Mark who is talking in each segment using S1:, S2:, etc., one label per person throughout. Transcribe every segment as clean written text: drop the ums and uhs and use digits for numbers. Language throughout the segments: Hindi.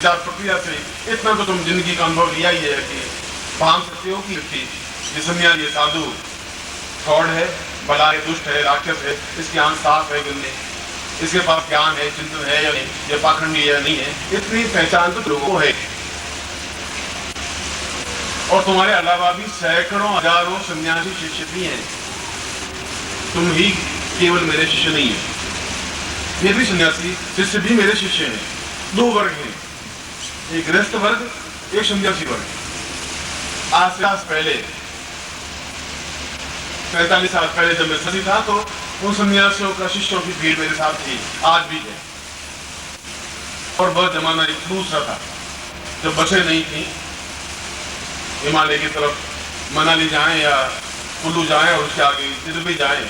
S1: प्रक्रिया से इतना तो तुम जिंदगी का अनुभव लिया ही है कि भान सकते हो कि ये संन्यास, ये साधु फ्रॉड है, भला है, दुष्ट है, राक्षस है, इसकी आंख साफ है गंदे, इसके पास ज्ञान है, चिंतन है या नहीं, ये पाखंडी है या नहीं है, इतनी पहचान तो लोगों को है। और तुम्हारे अलावा भी सैकड़ों हजारों सन्यासी शिष्य भी हैं, तुम ही केवल मेरे शिष्य नहीं है। ये भी सन्यासी शिष्य भी मेरे शिष्य हैं। दो वर्ग हैं, एक गृहस्थ वर्ग, एक सन्यासी वर्ग। आज से पहले 45 साल पहले जब मैं सन्यासी था तो उन सन्यासियों का शिष्यों की भीड़ मेरे साथ थी, आज भी है। और वह जमाना एक दूसरा था जब बसें नहीं थी, हिमालय की तरफ मनाली जाएं या कुल्लू जाएं और उसके आगे जिधर भी जाएं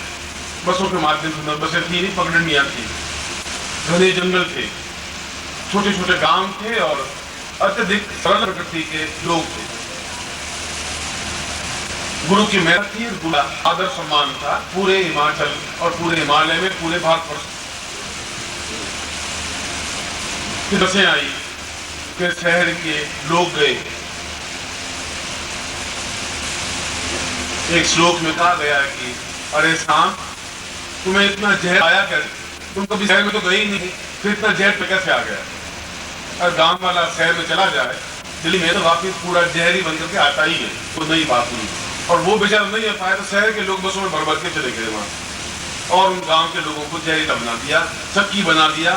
S1: बसों के माध्यम से, बसें थी नहीं, पगडंडियां थी, घने जंगल थे, छोटे छोटे गांव थे और अत्यधिक सरल प्रकृति के लोग थे। गुरु की मेहनत थी, गुरु का आदर सम्मान था पूरे हिमाचल और पूरे हिमालय में, पूरे भारतवर्ष। फिर बसें आई, फिर शहर के लोग गए। एक श्लोक में कहा गया है कि अरे सांप, तुम्हें इतना जहर आया कैसे? तुम कभी शहर में तो गए ही नहीं, फिर इतना जहर पे कैसे आ गया? और गांव वाला शहर में चला जाए, दिल्ली में तो वापिस पूरा जहरी बन करके आता ही है, तो नई बात नहीं। और वो बेचारा नहीं आ पाया तो शहर के लोग बसों में भर भर के चले गए वहां, और उन गांव के लोगों को जहरीला बना दिया, शक्की बना दिया,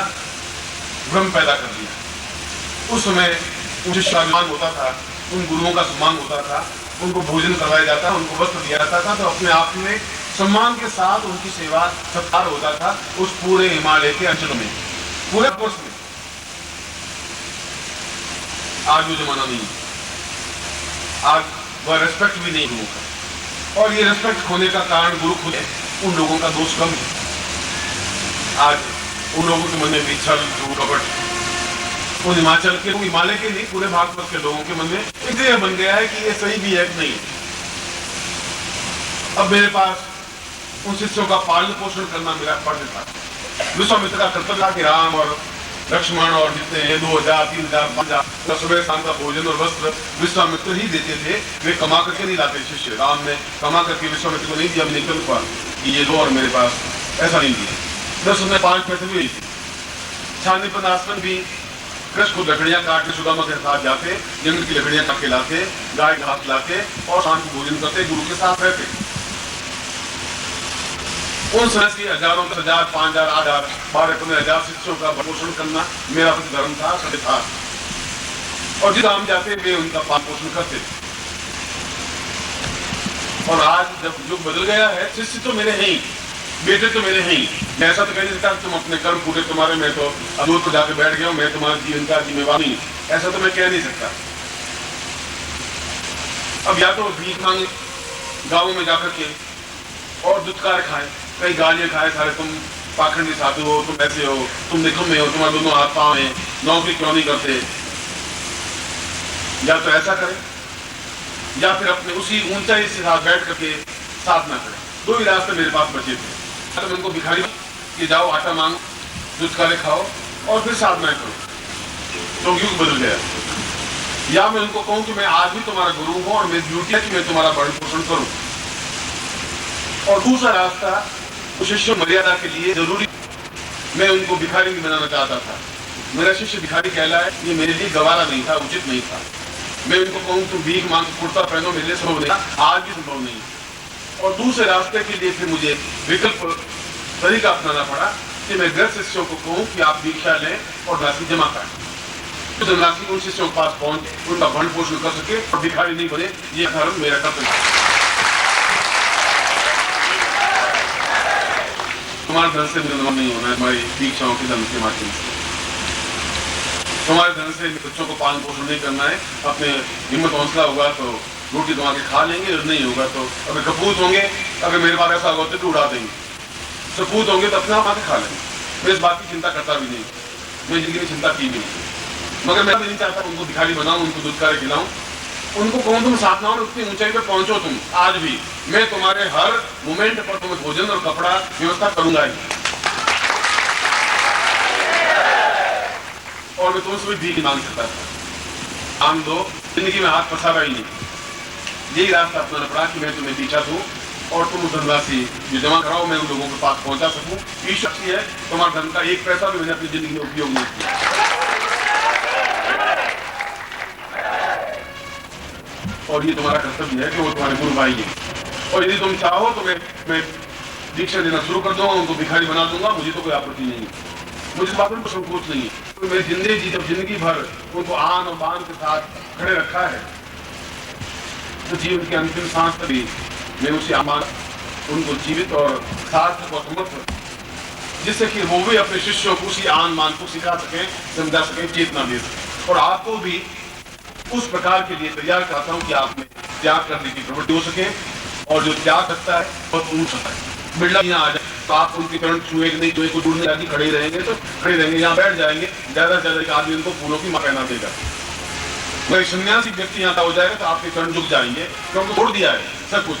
S1: भ्रम पैदा कर दिया। उस समय उनसे सम्मान होता था, उन गुरुओं का सम्मान होता था, उनको भोजन करवाया जाता, उनको वस्त्र दिया जाता था, तो अपने आप में सम्मान के साथ उनकी सेवा सत्कार होता था उस पूरे हिमालय के अंचल में, पूरे वर्ष में। आज वो जमाना नहीं, आज वह रेस्पेक्ट भी नहीं गुरु का, और ये रेस्पेक्ट खोने का कारण गुरु खुद है, उन लोगों का दोष कम है। आज उन लोगों के मन में भी छल, झूठ, कपट, उन हिमालय के नहीं, पूरे भारतवर्ष के लोगों के मन में इसलिए बन गया है कि ये सही भी है कि नहीं। अब मेरे पास उन शिष्यों का पालन पोषण करना मेरा फर्ज था। विश्वामित्र का कर्तव्य था कि राम और लक्ष्मण और जितने हैं 2000, 3000, 5000 सुबह शाम का भोजन और वस्त्र विश्वामित्र ही देते थे, वे कमा करके नहीं लाते शिष्य। राम ने कमा करके विश्वामित्र को नहीं दिया, मैंने कल कहा कि ये दो और मेरे पास, ऐसा नहीं दिया। 10 में 5 पैसे भी थे। छानीपन आसमन भी कृष्ण को लकड़ियां काट के सुदामा के साथ जाते, जंगल की लकड़ियां काट के लाते, गाय घास लाते और शाम को भोजन करते, गुरु के साथ रहते। उन सन्यासी हजारों, 1000, 5000, 8000, 12, 15,000 शिष्यों का पोषण करना मेरा धर्म था, सत्य था। और जिस हम जाते वे उनका पालन पोषण करते। और आज जब युग बदल गया है, शिष्य तो मेरे हैं ही, बेटे तो मेरे हैं ही। मैं ऐसा तो कह नहीं सकता तुम अपने कर्म पूरे तुम्हारे, मैं तो दूर को जाके बैठ गया हूं, मैं तुम्हारे जीवन का जिम्मेवार नहीं, ऐसा तो मैं कह नहीं सकता। अब या तो भीख मांगे गांवों में जाकर के और दुत्कार खाए, कई गालियां खाए, सारे तुम पाखंडी साधु हो, तुम ऐसे हो, तुम निकम्मे हो, तुम्हारे दोनों हाथ पांव हैं, नौकरी क्यों नहीं करते। या तो ऐसा करें या फिर अपने उसी ऊंचाई से साथ बैठ करके साधना करें। दो ही रास्ते मेरे पास बचे थे। तो मैं उनको भिखारी कि जाओ आटा मांगो, दुत्कारे खाओ और फिर साधना करो, तो युग बदल गया। या मैं उनको कहूं कि मैं आज भी तुम्हारा गुरु हूं और मेरी ड्यूटी है कि मैं तुम्हारा भरण पोषण करूं। और दूसरा रास्ता शिष्य मर्यादा के लिए जरूरी, मैं उनको भिखारी नहीं बनाना चाहता था। मेरा शिष्य भिखारी कहलाए ये मेरे लिए गवारा नहीं था, उचित नहीं था। मैं उनको कहूं तुम भीख मांग कुर्ता पहनो, मेरे लिए संभव नहीं, आज भी संभव नहीं। और दूसरे रास्ते के लिए फिर मुझे विकल्प तरीका अपनाना पड़ा कि मैं गृह शिष्यों को कहूं कि आप दीक्षा लें और राशि जमा करें, तो धनराशि उन शिष्यों के पास पहुंच उनका भरण पोषण कर सके और भिखारी नहीं बने। ये धर्म मेरा कर्तव्य। तुम्हारे धन से निर्माण नहीं होना है, हमारी दीक्षाओं के धन के माध्यम से। तुम्हारे धन से बच्चों को पालन पोषण नहीं करना है। अपने हिम्मत हौसला होगा तो रोटी कमा के खा लेंगे, और नहीं होगा तो अगर कपूत होंगे, अगर मेरे पास ऐसा होगा तो उड़ा देंगे, सपूत होंगे तो अपने आप आके खा लेंगे। मैं इस बात की चिंता करता भी नहीं, मैं जिंदगी में चिंता की नहीं। मगर मैं नहीं चाहता उनको भिखारी बनाऊं, उनको दुत्कारे खिलाऊं, उनको कहूं तुम साधनाओं में उतनी ऊंचाई पे पहुंचो तुम। आज भी मैं तुम्हारे हर मोमेंट पर तुम्हें भोजन और कपड़ा व्यवस्था करूंगा ही। और मैं तुमसे भी भीख मांग सकता था। आम दो, जिंदगी में हाथ फंसावा ही नहीं। यही रास्ता अपनाना पड़ा कि मैं तुम्हें पीछा दूं और तुम धनराशि जो जमा कराओ मैं उन लोगों के पास पहुंचा सकूं। ईश्वर की है, तुम्हारा धन का एक पैसा भी मैंने अपनी जिंदगी में उपयोग नहीं किया। और ये तुम्हारा कर्तव्य है कि वो तुम्हारे गुरु भाई है। और यदि तुम चाहो तो मैं दीक्षा देना शुरू कर दूंगा, उनको भिखारी बना दूंगा, मुझे तो कोई आपत्ति नहीं है। मुझे इस बात में संकोच नहीं है। तो मेरी जिंदगी भर उनको आन और बान के साथ खड़े रखा है, तो जीवन की अंतिम सांस तक भी मैं उसे आमान उनको जीवित और सार्थक और समर्थ, जिससे कि वो भी अपने शिष्यों को उसी आन मान को सिखा सके, समझा सके, चेतना दे सके। और आपको भी उस प्रकार के लिए तैयार करता हूँ कि आप में त्याग करने की प्रवृत्ति हो सके। और जो त्याग करता है बहुत ऊंच होता है। बिरला यहाँ आ जाए तो आप उनके चरण छुए नहीं, छुए को ढूंढने आदि खड़े रहेंगे तो खड़े रहेंगे, यहाँ बैठ जाएंगे, ज्यादा से ज्यादा एक आदमी उनको फूलों की माला पहना देगा। कोई सन्यासी व्यक्ति यहाँ हो जाएगा तो आपके चरण झुक जाएंगे, क्योंकि छोड़ दिया है सब कुछ,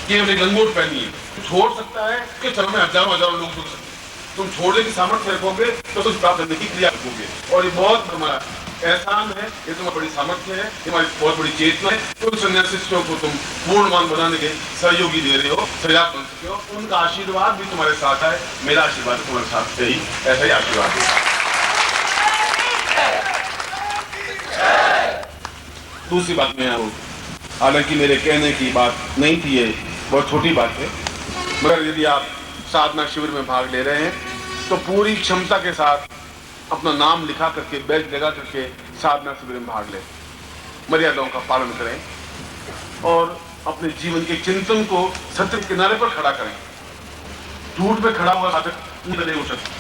S1: केवल एक लंगोट पहनी है। छोड़ सकता है कि चरण में हजारों हजारों लोग झुक सकते हैं। तुम छोड़ने की सामर्थ्य रखोगे तो कुछ प्राप्त करने की क्रिया रखोगे। और ये बहुत हमारा एहसान है, ये तुम्हारी बड़ी सामर्थ्य है, तुम्हारी बहुत बड़ी चेतना है। तो सन्यासियों को तुम पूर्णमान बनाने के सहयोगी दे रहे हो, सजाग बन सके हो। उनका आशीर्वाद भी तुम्हारे साथ है, मेरा आशीर्वाद तुम्हारे साथ है ही, ऐसा ही आशीर्वाद है। दूसरी बात में आऊँ, हालांकि मेरे कहने की बात नहीं थी, ये बहुत छोटी बात है, मगर यदि आप साधना शिविर में भाग ले रहे हैं तो पूरी क्षमता के साथ अपना नाम लिखा करके, बैच लगा करके साधना शिविर में भाग लें। मर्यादाओं का पालन करें और अपने जीवन के चिंतन को सत्य के किनारे पर खड़ा करें। झूठ पे खड़ा हुआ साधक पूर्ण नहीं हो सकता,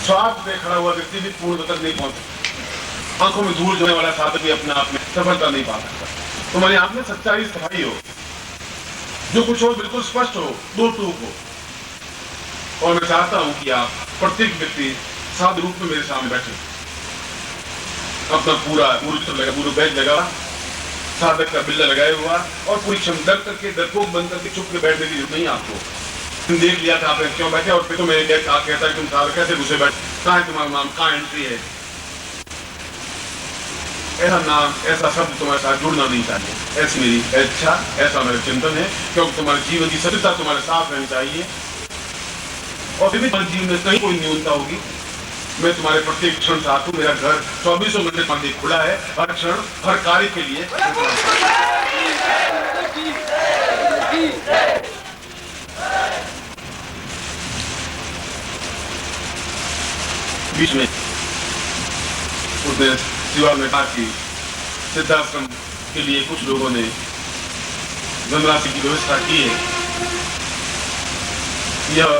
S1: स्वार्थ पे खड़ा हुआ व्यक्ति भी पूर्ण तक नहीं पहुंच सकता, आंखों में धूल जोड़ने वाला साधक भी अपने आप में सफलता नहीं पा सकता। तुम्हारी आंख में सच्चाई सफाई हो, जो कुछ हो बिल्कुल स्पष्ट हो, दो टूक हो। और मैं चाहता हूं कि आप प्रत्येक व्यक्ति साधु रूप में मेरे सामने बैठे, अपना पूरा पूरा बैच लगा, साधक का बिल्ला लगाए हुआ और पूरी क्षमता करके डरपोक बंद करके चुप के बैठने की जरूरत नहीं आपको। देख लिया था आपने क्यों बैठे, और फिर तो मेरे कहता है तुम साधक कैसे घुसे बैठे, कहाँ है तुम्हारा नाम, कहाँ एंट्री है। ऐसा नाम, ऐसा शब्द तुम्हारे साथ जुड़ना नहीं चाहिए, ऐसी मेरी इच्छा, ऐसा मेरा चिंतन है। क्योंकि तुम्हारे जीवन की सत्यता तुम्हारे साथ रहनी चाहिए। और फिर भी तुम्हारे जीवन में कहीं कोई न्यूनता होगी, मैं तुम्हारे प्रत्येक क्षण साथ हूँ। मेरा घर 24 घंटे मंदिर खुला है, हर क्षण हर कार्य के लिए। बीच में उसने शिवा में कहा कि सिद्धाश्रम के लिए कुछ लोगों ने धनराशि की व्यवस्था की है। यह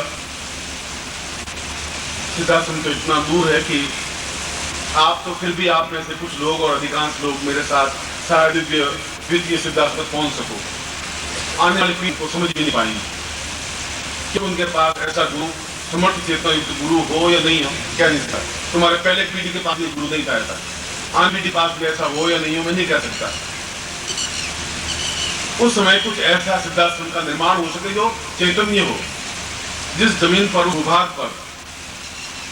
S1: सिद्धाश्रम तो इतना दूर है कि आप तो फिर भी आप में से कुछ लोग और अधिकांश लोग मेरे साथ शायद द्वितीय सिद्धाश्रम तक पहुंच सको। आने वाली पीढ़ी को समझ भी नहीं पाएंगे कि उनके पास ऐसा गुरु, समर्थ चेतना युक्त गुरु हो या नहीं हो, क्या नहीं सकता। तुम्हारे पहले पीढ़ी के पास भी गुरु नहीं था ऐसा, आने पीढ़ी के पास भी ऐसा हो या नहीं हो मैं नहीं कह सकता। उस समय कुछ ऐसा सिद्धाश्रम का निर्माण हो सके जो चैतन्य हो, जिस जमीन पर, भूभाग पर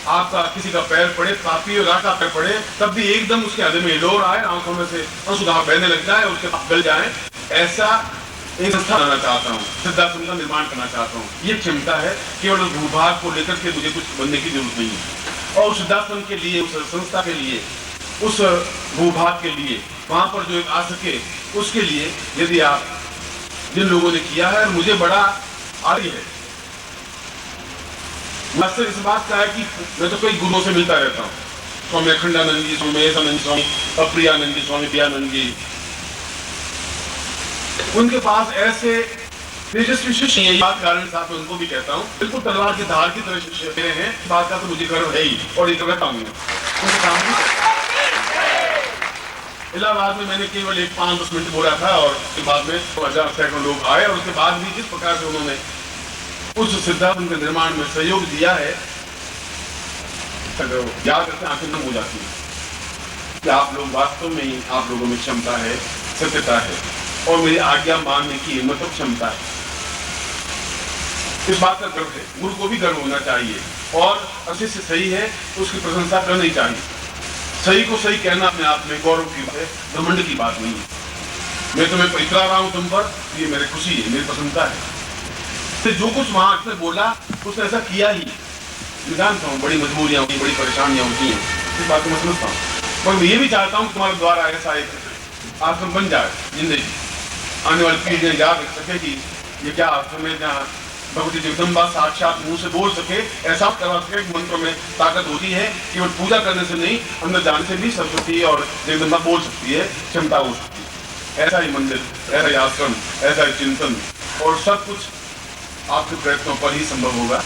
S1: आपका किसी का पैर पड़े, पापी और का पैर पड़े, तब भी एकदम उसके हृदय में हिलोर आए, आंखों में से आंसुधार बहने लग जाए और उसके गल जाए, ऐसा एक संस्था बनाना चाहता हूँ, सिद्धाश्रम का निर्माण करना चाहता हूँ। ये क्षमता है, केवल भूभाग को लेकर के मुझे कुछ बनने की जरूरत नहीं है। और सिद्धाश्रम के लिए, उस संस्था के लिए, उस भूभाग के लिए, वहां पर जो एक आ सके, उसके लिए यदि आप जिन लोगों ने किया है, मुझे बड़ा आदि है। मकसद इस बात का है कि मैं तो कई गुरुओं से मिलता रहता हूँ, स्वामी अखंडानंद जी, स्वामी ऐसानंद, स्वामी अप्रियानंद जी, स्वामी दयानंद जी। उनके पास ऐसे तेजस्वी शिष्य हैं, बात कारण साथ में उनको भी कहता हूँ, बिल्कुल तलवार की धार की तरह शिष्य मेरे हैं। बात का तो मुझे गर्व है ही, और ये करता हूँ उनके सामने। इलाहाबाद में मैंने केवल 5-10 मिनट बोला था और उसके बाद में 1000 सैकड़ों लोग आए, और उसके बाद भी जिस प्रकार से उन्होंने उस सिद्धांत के निर्माण में सहयोग दिया है, याद करके आंखें नम हो जाती है कि आप लोग वास्तव में ही, आप लोगों में क्षमता है, सत्यता है, और मेरी आज्ञा मानने की हिम्मत और क्षमता है। इस बात का गर्व है, गुरु को भी गर्व होना चाहिए। और शिष्य सही है तो उसकी प्रशंसा करनी चाहिए। सही को सही कहना अपने आप में गौरव की बात है, घमंड की बात नहीं है। मैं तुम्हें इतरा रहा हूं तुम पर, ये मेरी खुशी है, मेरी प्रसन्नता है। तो जो कुछ वहां उसने बोला उसने ऐसा किया ही। मैं जानता हूँ बड़ी मजबूरियां होती, बड़ी परेशानियां होती हैं, इस बात को मैं समझता हूँ। पर मैं ये भी चाहता हूँ तुम्हारे द्वारा ऐसा एक आश्रम बन जाए, जिंदगी आने वाली पीढ़ियां याद रख सके कि ये क्या आश्रम है जहाँ भगवती जगदम्बा साक्षात मुंह से बोल सके, ऐसा करवा सके। मंत्र में ताकत होती है, केवल पूजा करने से नहीं, अंदर जाने से भी सरस्वती और जगदम्बा बोल सकती है, क्षमता हो सकती है। ऐसा ही मंदिर, ऐसा ही आश्रम, ऐसा ही चिंतन, और सब कुछ आपके प्रयत्नों पर ही संभव होगा।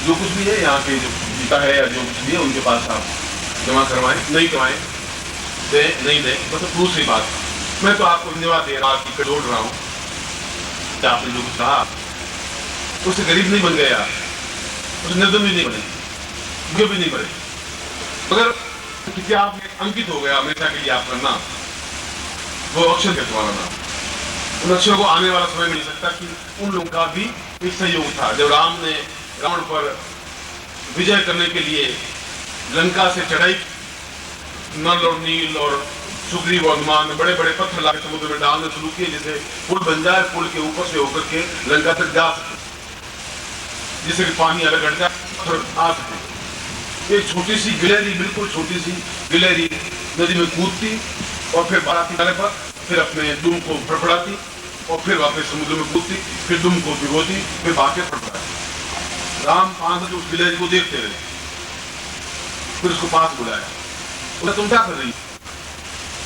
S1: जो कुछ भी है यहाँ के जो गीता है या जो कुछ भी है उनके पास आप जमा करवाएं, नहीं करवाएं, दे नहीं दे, बस दूसरी बात। मैं तो आपको धन्यवाद दे रहा हूँ, जोड़ रहा हूँ कि आपने जो कुछ कहा उससे गरीब नहीं बन गया, उससे निर्धन भी नहीं बने, भूखे भी नहीं बने, मगर क्या आप अंकित हो गया हमेशा के लिए आपका नाम, वो अक्षर के तुम्हारा नाम। उन अक्षरों को आने वाला समय मिल सकता कि उन लोगों का भी एक सहयोग था। जब राम ने रावण पर विजय करने के लिए लंका से चढ़ाई, नल और नील और सुग्रीव और हनुमान ने बड़े बड़े पत्थर लाके समुद्र में डालने शुरू किए, जिसे पुल बन जाए, पुल के ऊपर से होकर के लंका तक जा सके, जिससे कि पानी अलग हट जाए, पत्थर आ सके। एक छोटी सी गिलहरी, बिल्कुल छोटी सी गिलहरी नदी में कूदती और फिर बाहर किनारे पर, फिर अपने दुम को फड़फड़ाती और फिर वापस समुद्र में कूदती, फिर दुम को भिगोती, फिर बाहर फड़फड़ाती। राम 5 बजे उस गिलहरी को देखते रहे, फिर उसको पास बुलाया, बोला तुम क्या कर रही?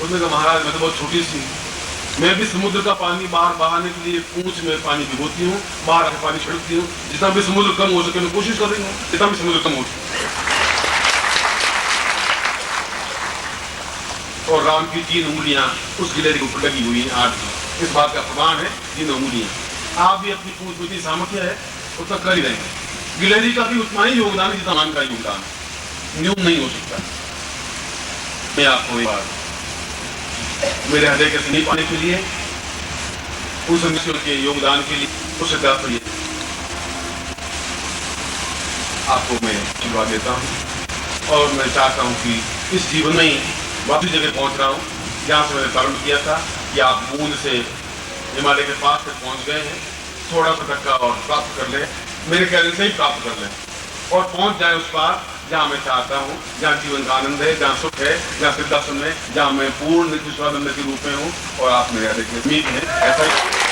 S1: उसने कहा महाराज मैं तो बहुत छोटी सी, मैं भी समुद्र का पानी बाहर बहाने के लिए पूंछ में पानी भिगोती हूँ, बाहर आकर पानी छिड़कती हूँ, जितना भी समुद्र कम हो सके मैं कोशिश कर रही हूँ, जितना भी समुद्र कम हो सके। और राम की 3 उंगलियां उस गिलहरी के ऊपर लगी हुई हैं, 8। इस बात का प्रमाण है 3 उंगलियां। आप भी अपनी पूंछ में जितनी सामर्थ्य है उतना कर ही रहेंगे। गिलहरी का भी उतना ही योगदान है जितना मान का योगदान है, न्यून नहीं हो सकता। मैं आपको एक बार मेरे हृदय के समीप आने के लिए, उस ईश्वर के योगदान के लिए, उस सिद्धार्थ के लिए आपको मैं आशीर्वाद देता हूँ। और मैं चाहता हूँ कि इस जीवन में ही वापस जगह पहुँच रहा हूँ जहाँ से मैंने प्रारंभ किया था कि आप बूंद से हिमालय के पास तक पहुँच गए हैं। थोड़ा सा धक्का और प्राप्त कर लें, मेरे कहने से ही प्राप्त कर लें और पहुँच जाए उस पार जहाँ मैं चाहता हूँ, जहाँ जीवन का आनंद है, जहाँ सुख है, जहाँ सिद्धासन है, जहाँ मैं पूर्ण नित्य स्वानंद के रूप में हूँ और आप मेरे हृदय में हैं। ऐसा ही